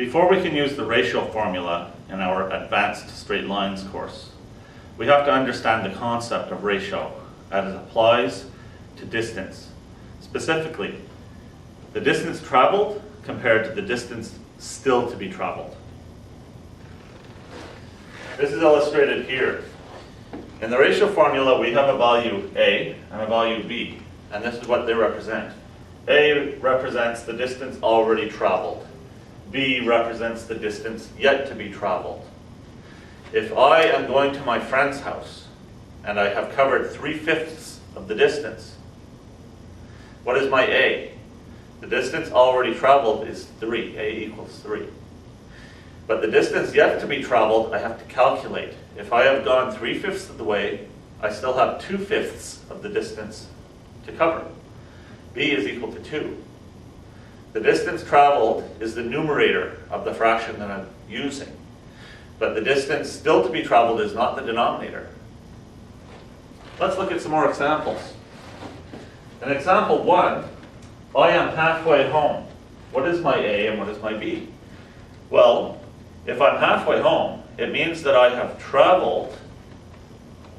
Before we can use the ratio formula in our advanced straight lines course, we have to understand the concept of ratio as it applies to distance. Specifically, the distance traveled compared to the distance still to be traveled. This is illustrated here. In the ratio formula, we have a value A and a value B, and this is what they represent. A represents the distance already traveled. B represents the distance yet to be traveled. If I am going to my friend's house and I have covered 3/5 of the distance, what is my A? The distance already traveled is 3. A equals 3. But the distance yet to be traveled, I have to calculate. If I have gone 3/5 of the way, I still have 2/5 of the distance to cover. B is equal to 2. The distance traveled is the numerator of the fraction that I'm using. But the distance still to be traveled is not the denominator. Let's look at some more examples. In example 1, I am halfway home. What is my A and what is my B? Well, if I'm halfway home, it means that I have traveled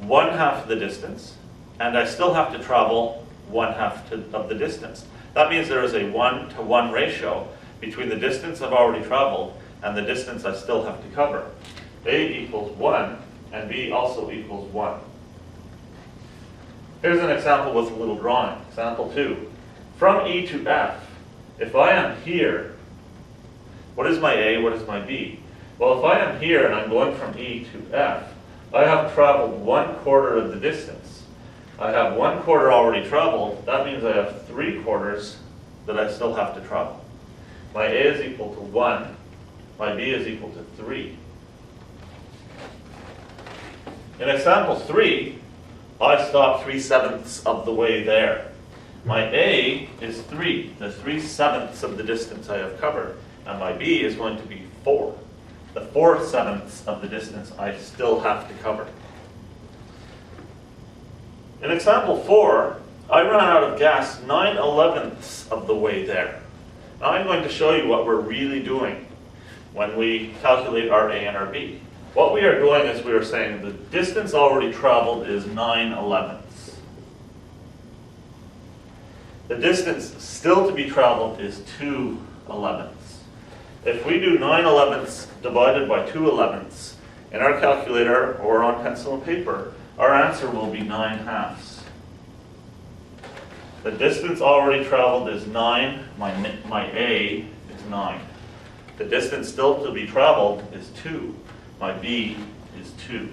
1/2 of the distance, and I still have to travel 1/2 of the distance. That means there is a 1-to-1 ratio between the distance I've already traveled and the distance I still have to cover. A equals 1, and B also equals 1. Here's an example with a little drawing. Example 2. From E to F, if I am here, what is my A, what is my B? Well, if I am here and I'm going from E to F, I have traveled 1/4 of the distance. I have 1/4 already traveled. That means I have 3/4 that I still have to travel. My A is equal to 1. My B is equal to 3. In example 3, I stopped 3/7 of the way there. My A is 3, the 3/7 of the distance I have covered. And my B is going to be 4, the 4/7 of the distance I still have to cover. In example 4, I ran out of gas 9/11 of the way there. Now I'm going to show you what we're really doing when we calculate our A and our B. What we are doing is we are saying the distance already traveled is 9/11. The distance still to be traveled is 2/11. If we do 9/11 divided by 2/11 in our calculator or on pencil and paper, our answer will be 9/2. The distance already traveled is 9. My A is 9. The distance still to be traveled is 2. My B is 2.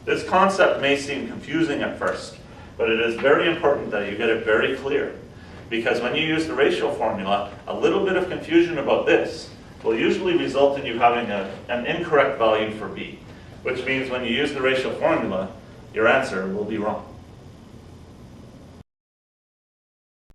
This concept may seem confusing at first, but it is very important that you get it very clear. Because when you use the ratio formula, a little bit of confusion about this will usually result in you having an incorrect value for B, which means when you use the ratio formula, your answer will be wrong.